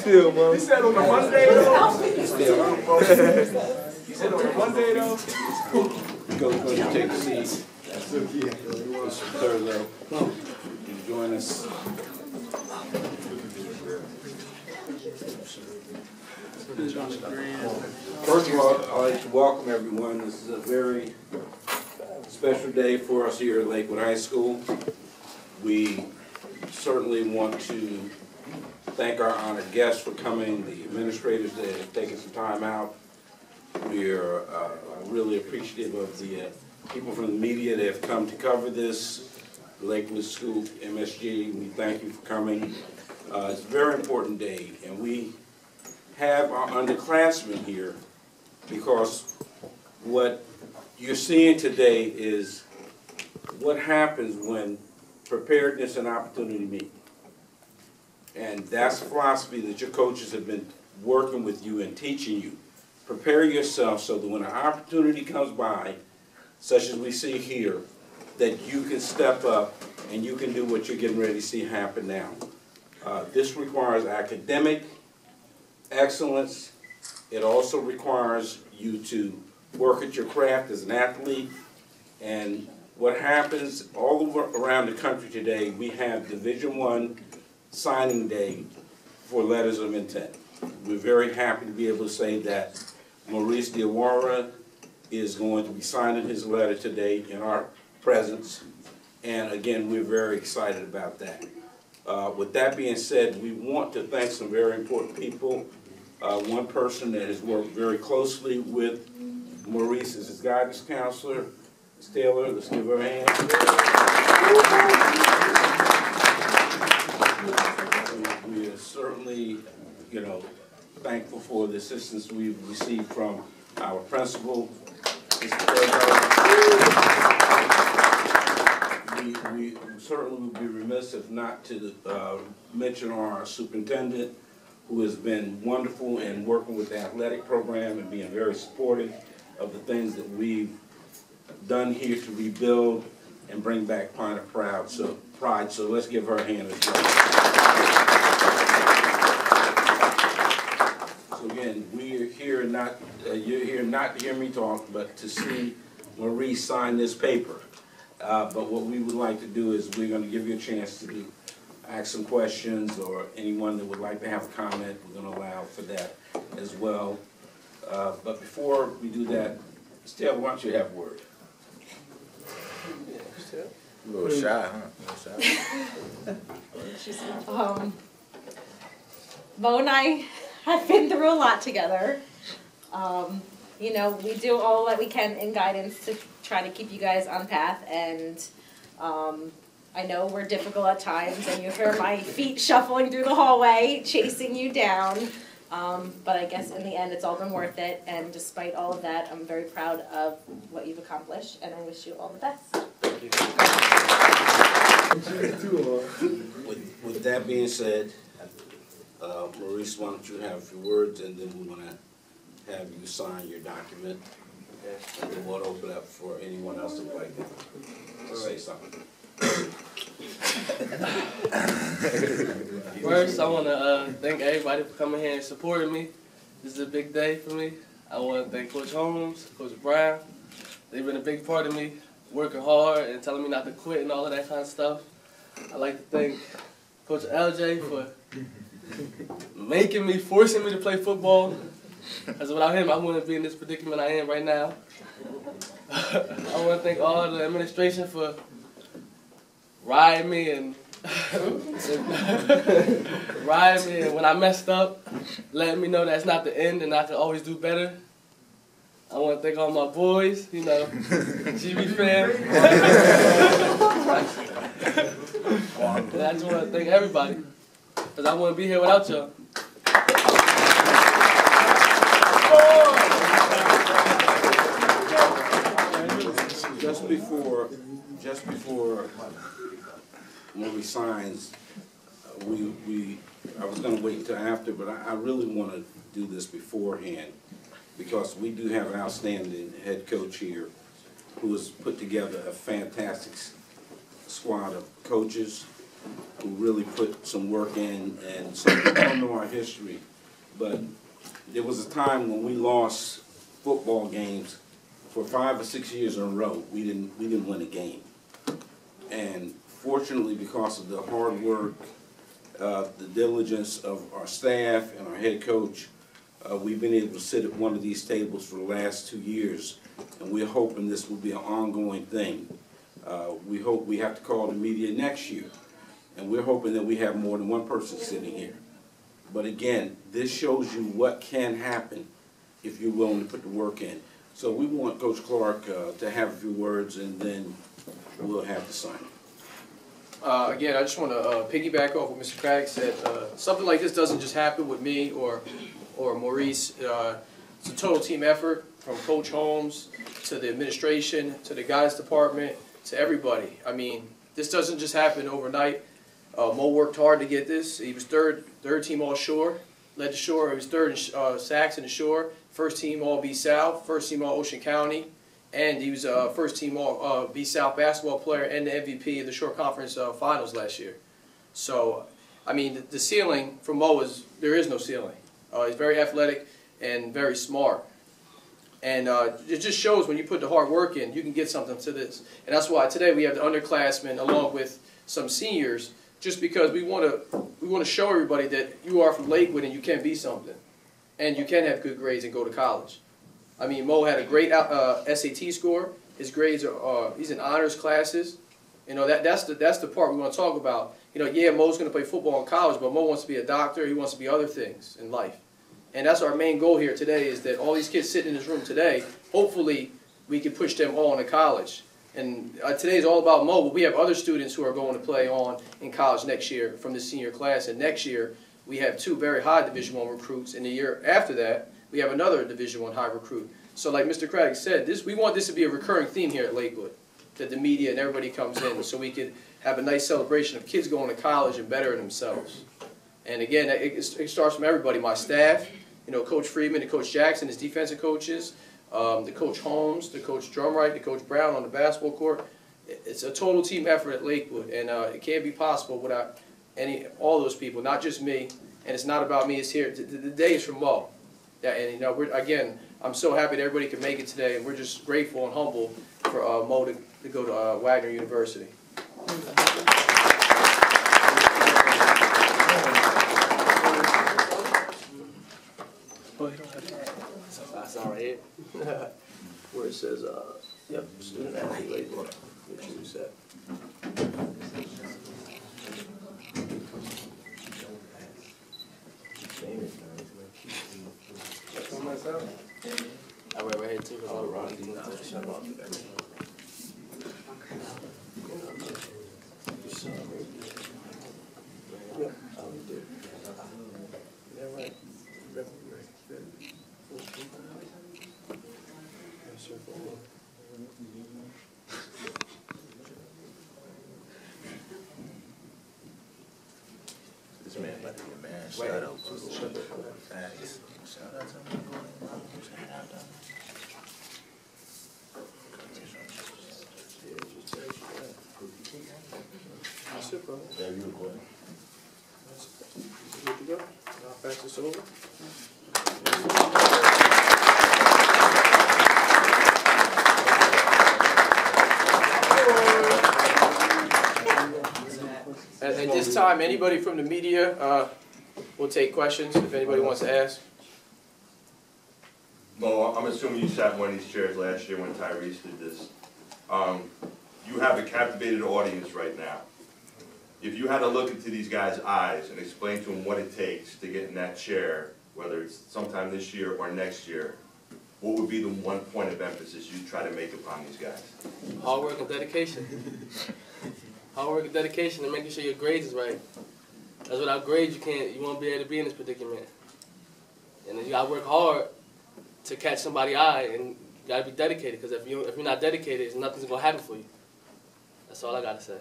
still, man. He said on the Monday though. He said on the Monday though. Go take a seat. Mr. Thurlow, join us. First of all, I'd like to welcome everyone. This is a very special day for us here at Lakewood High School. We certainly want to thank our honored guests for coming, the administrators that have taken some time out. We are really appreciative of the people from the media that have come to cover this, the Lakewood School MSG. We thank you for coming. It's a very important day, and we have our underclassmen here because what you're seeing today is what happens when preparedness and opportunity meet. And that's the philosophy that your coaches have been working with you and teaching you. Prepare yourself so that when an opportunity comes by, such as we see here, that you can step up and you can do what you're getting ready to see happen now. This requires academic excellence. It also requires you to work at your craft as an athlete. And what happens all over around the country today, we have Division I signing day for letters of intent. We're very happy to be able to say that Maurice Diawara is going to be signing his letter today in our presence. And again, we're very excited about that. With that being said, we want to thank some very important people. One person that has worked very closely with Maurice is his guidance counselor, Ms. Taylor. Let's give her a hand. We are certainly, thankful for the assistance we've received from our principal, Mr. We certainly would be remiss if not to mention our superintendent, who has been wonderful in working with the athletic program and being very supportive of the things that we've done here to rebuild and bring back pride. So let's give her a hand as well. So again, we are here you're here not to hear me talk, but to see Maurice sign this paper. But what we would like to do is we're going to give you a chance to ask some questions, or anyone that would like to have a comment, we're going to allow for that as well. But before we do that, Stella, why don't you have a word? A little shy, huh? Bo and I have been through a lot together. We do all that we can in guidance to try to keep you guys on path, and I know we're difficult at times, and you hear my feet shuffling through the hallway, chasing you down. But I guess in the end, it's all been worth it. And despite all of that, I'm very proud of what you've accomplished, and I wish you all the best. Thank you. With that being said, Maurice, why don't you have a few words, and then we're going to have you sign your document, and then we'll open up for anyone else that would like to say something. First, I want to thank everybody for coming here and supporting me. This is a big day for me. I want to thank Coach Holmes, Coach Brown. They've been a big part of me, working hard and telling me not to quit and all of that kind of stuff. I'd like to thank Coach LJ for forcing me to play football. Because without him, I wouldn't be in this predicament I am right now. I want to thank all the administration for riding me and when I messed up, letting me know that's not the end and I can always do better. I want to thank all my boys, GB fam. And I just want to thank everybody, because I wouldn't be here without y'all. Just before Maurice signs, I was going to wait until after, but I really want to do this beforehand, because we do have an outstanding head coach here who has put together a fantastic squad of coaches who really put some work in, and some people don't know our history, but there was a time when we lost football games for 5 or 6 years in a row. We didn't win a game. And fortunately, because of the hard work, the diligence of our staff and our head coach, we've been able to sit at one of these tables for the last 2 years, and we're hoping this will be an ongoing thing. We hope we have to call the media next year, and we're hoping that we have more than one person sitting here. But again, this shows you what can happen if you're willing to put the work in. So we want Coach Clark to have a few words, and then we'll have the sign. Again, I just want to piggyback off what Mr. Craddock said. Something like this doesn't just happen with me or Maurice. It's a total team effort, from Coach Holmes to the administration to the guidance department to everybody. I mean, this doesn't just happen overnight. Mo worked hard to get this. He was third team All Shore, led the Shore. He was third in sacks in the Shore, first team All B South, first team All Ocean County, and he was first team All B South basketball player and the MVP of the Shore Conference Finals last year. So, I mean, the ceiling for Mo is, there is no ceiling. He's very athletic and very smart. And it just shows when you put the hard work in, you can get something to this. And that's why today we have the underclassmen along with some seniors, just because we want to show everybody that you are from Lakewood and you can be something. And you can have good grades and go to college. I mean, Mo had a great SAT score. His grades are, he's in honors classes. You know, that's the part we want to talk about. You know, yeah, Mo's going to play football in college, but Mo wants to be a doctor. He wants to be other things in life. And that's our main goal here today, is that all these kids sitting in this room today, hopefully we can push them all into college. And today is all about Mo, but we have other students who are going to play on in college next year from the senior class. And next year, we have 2 very high Division I recruits. And the year after that, we have another Division I high recruit. So like Mr. Craddock said, we want this to be a recurring theme here at Lakewood, that the media and everybody comes in so we could have a nice celebration of kids going to college and bettering themselves. And again, it starts from everybody, my staff, you know, Coach Freeman and Coach Jackson, his defensive coaches, the Coach Holmes, the Coach Drumright, the Coach Brown on the basketball court. It's a total team effort at Lakewood, and it can't be possible without all those people, not just me. And it's not about me, it's here. The day is from Mo. And you know, again, I'm so happy that everybody could make it today, and we're just grateful and humble for Mo to go to Wagner University. That's all right here. Where it says, yep, student athlete right there. Make sure you set. I read right here too, because I'm wrong. Yep, I'll do it. Yeah, right. This man about to be a man. Shout out to him. Thanks. Shout out to him. Shout out to him. That's it, bro. Yeah, you boy. Good to go. I'll pass this over. At this time, anybody from the media will take questions if anybody wants to ask. Mo, I'm assuming you sat in one of these chairs last year when Tyrese did this. You have a captivated audience right now. If you had to look into these guys' eyes and explain to them what it takes to get in that chair, whether it's sometime this year or next year, what would be the one point of emphasis you'd try to make upon these guys? Hard work and dedication. Hard work and dedication and making sure your grades is right. Because without grades, you won't be able to be in this predicament. And then you gotta work hard to catch somebody's eye, and you gotta be dedicated. Because if you're not dedicated, nothing's gonna happen for you. That's all I gotta say.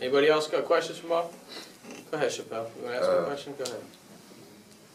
Anybody else got questions for Mo? Go ahead, Chappelle. You want to ask me a question? Go ahead.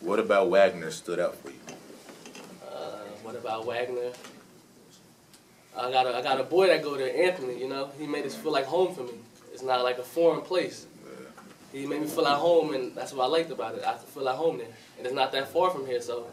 What about Wagner stood out for you? What about Wagner? I got a boy that go there, Anthony. You know, he made it feel like home for me. It's not like a foreign place. He made me feel at home, and that's what I liked about it. I could feel at home there, and it's not that far from here, so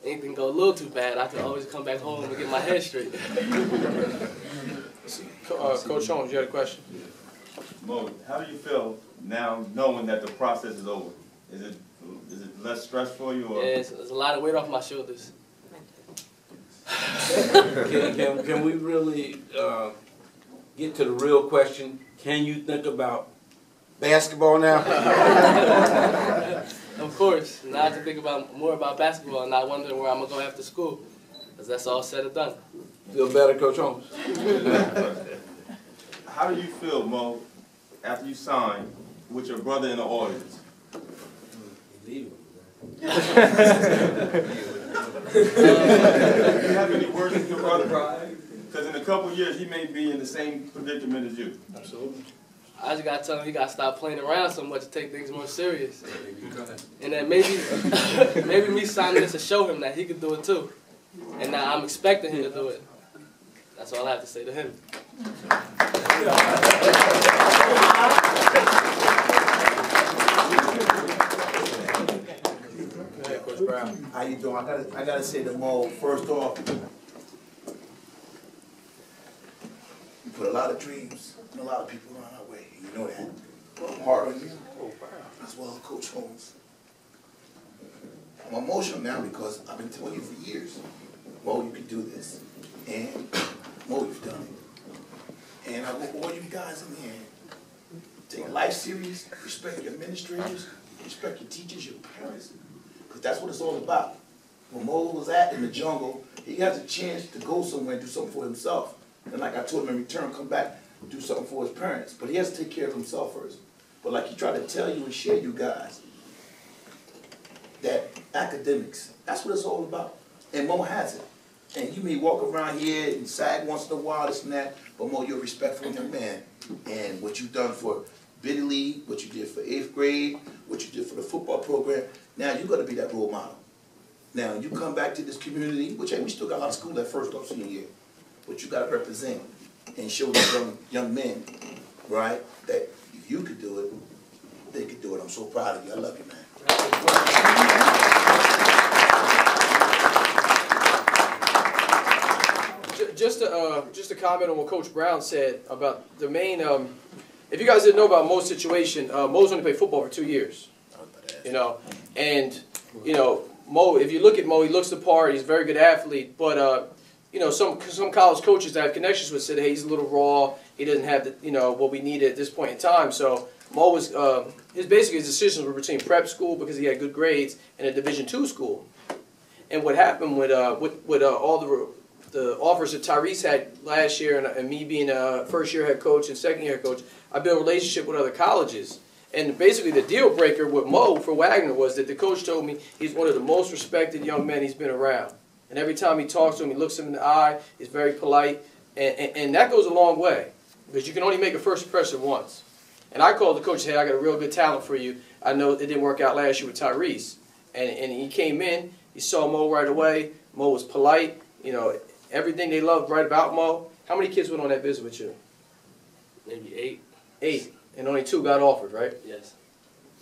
anything go a little too bad, I can always come back home and get my head straight. Coach Holmes, you had a question? Mo, how do you feel now knowing that the process is over? Is it less stress for you? Or? Yeah, it's a lot of weight off my shoulders. Can we really get to the real question? Can you think about basketball now? Of course. Now I have to think more about basketball and not wondering where I'm going to go after school. Because that's all said and done. Feel better, Coach Holmes? How do you feel, Mo, after you sign with your brother in the audience? Do you have any words with your brother? Because in a couple of years, he may be in the same predicament as you. Absolutely. I just got to tell him he got to stop playing around so much and take things more serious. And then maybe me signing this to show him that he could do it too. And now I'm expecting him to do it. That's all I have to say to him. Coach Brown. How you doing? I gotta say to Mo, first off, you put a lot of dreams and a lot of people on our way. You know that. Well, I'm hard on you, as well as Coach Holmes. I'm emotional now because I've been telling you for years, Mo, you can do this. And Mo, you've done it. And I want all you guys in here, take life serious, respect your administrators, respect your teachers, your parents, because that's what it's all about. When Mo was in the jungle, he has a chance to go somewhere and do something for himself. And like I told him in return, come back and do something for his parents. But he has to take care of himself first. But like he tried to tell you and share you guys, that academics, that's what it's all about. And Mo has it. And you may walk around here and sag once in a while, this and that, but Mo, you're a respectful young man. And what you've done for Biddy League, what you did for 8th grade, what you did for the football program, now you're going to be that role model. Now, you come back to this community, which, hey, we still got a lot of school that first off senior year, but you got to represent and show these young men, right, that if you could do it, they could do it. I'm so proud of you. I love you, man. Just to comment on what Coach Brown said about the main, if you guys didn't know about Mo's situation, Mo's only played football for 2 years, you know, and, you know, Mo, if you look at Mo, he looks the part, he's a very good athlete, but, you know, some college coaches that I have connections with said, hey, he's a little raw, he doesn't have the, you know, what we need at this point in time, so Mo was, his decisions were between prep school because he had good grades and a Division II school, and what happened with all the offers that Tyrese had last year, and me being a first-year head coach and second-year head coach, I built a relationship with other colleges. And basically the deal breaker with Mo for Wagner was that the coach told me he's one of the most respected young men he's been around. And every time he talks to him, he looks him in the eye, he's very polite, and that goes a long way. Because you can only make a first impression once. And I called the coach and said, hey, I got a real good talent for you. I know it didn't work out last year with Tyrese. And he came in, he saw Mo right away, Mo was polite, you know, everything they loved right about Mo. How many kids went on that visit with you? Maybe 8. 8. And only 2 got offered, right? Yes.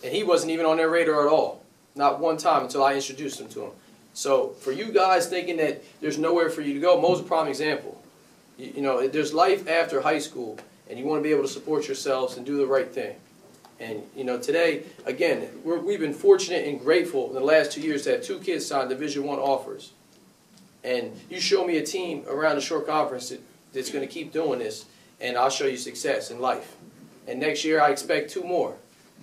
And he wasn't even on their radar at all. Not one time until I introduced him to him. So for you guys thinking that there's nowhere for you to go, Mo's a prime example. You know, there's life after high school, and you want to be able to support yourselves and do the right thing. And, you know, today, again, we've been fortunate and grateful in the last 2 years to have 2 kids sign Division I offers. And you show me a team around the short conference that's going to keep doing this, and I'll show you success in life. And next year, I expect 2 more.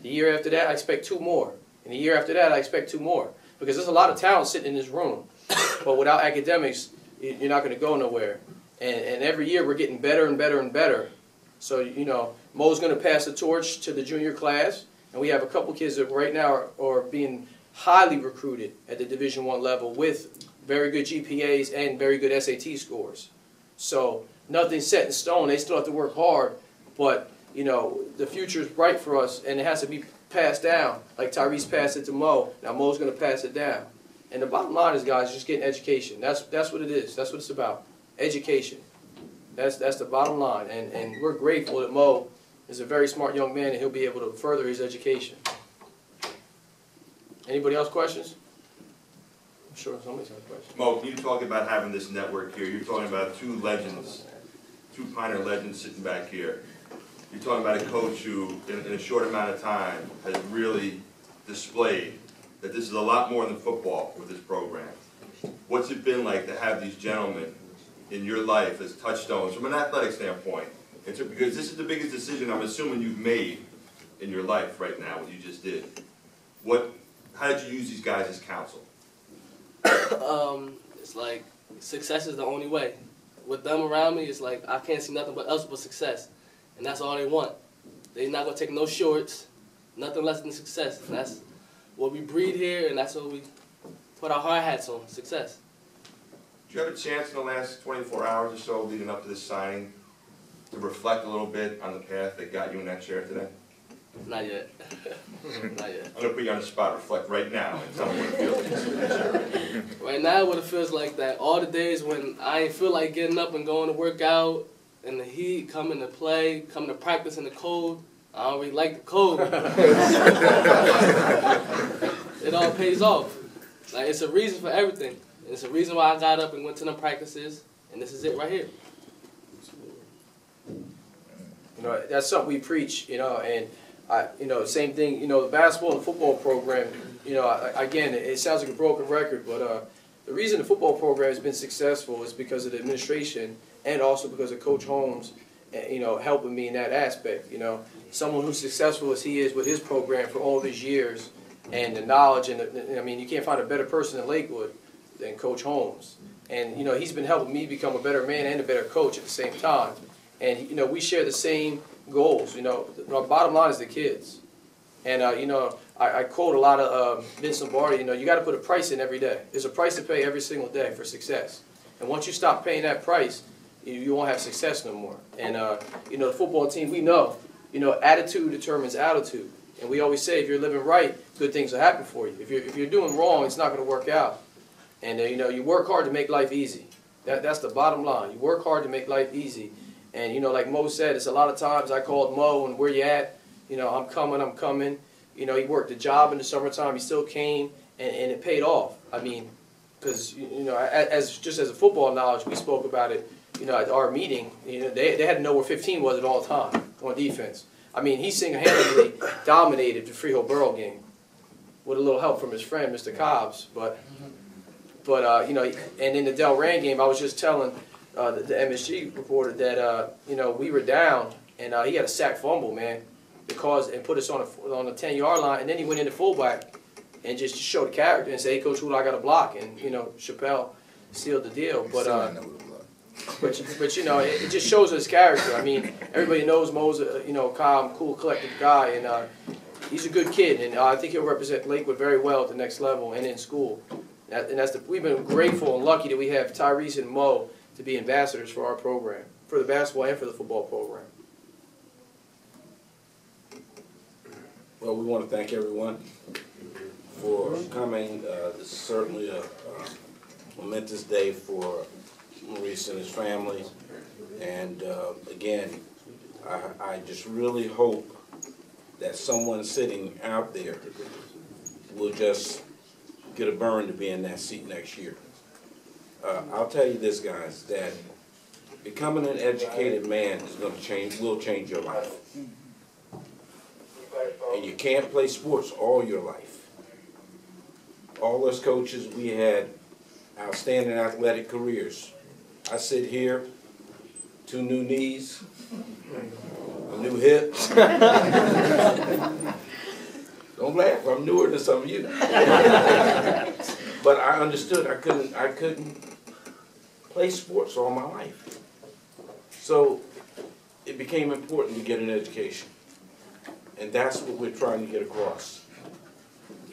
The year after that, I expect 2 more. And the year after that, I expect 2 more. Because there's a lot of talent sitting in this room. But without academics, you're not going to go nowhere. And every year, we're getting better and better and better. So, you know, Mo's going to pass the torch to the junior class. And we have a couple kids that right now are being highly recruited at the Division I level with very good GPAs and very good SAT scores. So nothing's set in stone. They still have to work hard. But, you know, the future is bright for us, and it has to be passed down. Like Tyrese passed it to Mo. Now Mo's going to pass it down. And the bottom line is, guys, just getting education. That's what it is. That's what it's about. Education. That's the bottom line, and we're grateful that Mo is a very smart young man and he'll be able to further his education. Anybody else questions? I'm sure somebody's got a question. Mo, you talk about having this network here. You're talking about two legends, two Pioneer legends sitting back here. You're talking about a coach who, in a short amount of time, has really displayed that this is a lot more than football with this program. What's it been like to have these gentlemen in your life as touchstones from an athletic standpoint? Because this is the biggest decision I'm assuming you've made in your life right now, what you just did. How did you use these guys as counsel? It's like success is the only way. With them around me, it's like I can't see nothing else but success. And that's all they want. They're not going to take no shorts, nothing less than success. And that's what we breed here, and that's what we put our hard hats on, success. Did you have a chance in the last 24 hours or so leading up to this signing to reflect a little bit on the path that got you in that chair today? Not yet. Not yet. I'm going to put you on the spot. Reflect right now and tell me what it feels like to sit in that chair. Right now, what it feels like that all the days when I ain't feel like getting up and going to work out, and the heat, coming to play, coming to practice in the cold. I don't really like the cold. It all pays off. Like, it's a reason for everything. And it's a reason why I got up and went to them practices, and this is it right here. You know, that's something we preach, you know, and same thing, you know, the basketball and football program, you know, again, it sounds like a broken record, but the reason the football program has been successful is because of the administration and also because of Coach Holmes, you know, helping me in that aspect, you know. Someone who's successful as he is with his program for all these years and the knowledge, and I mean, you can't find a better person in Lakewood than Coach Holmes. And, you know, he's been helping me become a better man and a better coach at the same time. And, you know, we share the same goals, you know. The bottom line is the kids. And, you know, I quote a lot of Vince Lombardi, you know, you got to put a price in every day. There's a price to pay every single day for success. And once you stop paying that price, you won't have success no more. And, you know, the football team, we know, you know, attitude determines altitude. And we always say if you're living right, good things will happen for you. If you're doing wrong, it's not going to work out. And, you know, you work hard to make life easy. That's the bottom line. You work hard to make life easy. And, you know, like Mo said, it's a lot of times I called Mo and where you at? You know, I'm coming. You know, he worked a job in the summertime. He still came, and it paid off. I mean, because, you know, just as a football knowledge, we spoke about it, you know, at our meeting. You know, they had to know where 15 was at all time on defense. I mean, he single-handedly dominated the Freehold Borough game with a little help from his friend, Mr. Cobbs. But you know, and in the Del Rand game, I was just telling the MSG reporter that, you know, we were down, and he had a sack fumble, man, and put us on the 10-yard line, and then he went into fullback and just showed the character and said, "Hey, Coach, who do I got to block?" And, you know, Chappelle sealed the deal. But you know, it just shows his character. I mean, everybody knows Mo's a, you know, calm, cool, collected guy, and he's a good kid, and I think he'll represent Lakewood very well at the next level and in school. We've been grateful and lucky that we have Tyrese and Mo to be ambassadors for our program, for the basketball and for the football program. Well, we want to thank everyone for coming. This is certainly a momentous day for Maurice and his family. And again, I just really hope that someone sitting out there will just get a burn to be in that seat next year. I'll tell you this, guys, that becoming an educated man is going to will change your life. And you can't play sports all your life. All us coaches, we had outstanding athletic careers. I sit here, 2 new knees, a new hip. Don't laugh, I'm newer than some of you. But I understood I couldn't play sports all my life. So it became important to get an education. And that's what we're trying to get across.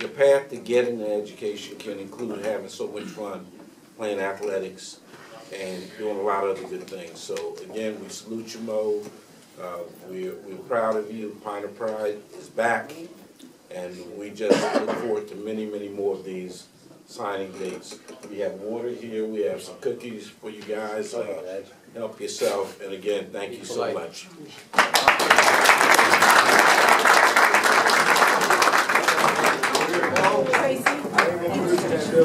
Your path to getting an education can include having so much fun playing athletics and doing a lot of other good things. So again, we salute you, Mo. We're proud of you. Pioneer Pride is back. And we just look forward to many, many more of these signing dates. We have water here, we have some cookies for you guys, help yourself, and again, thank you so much.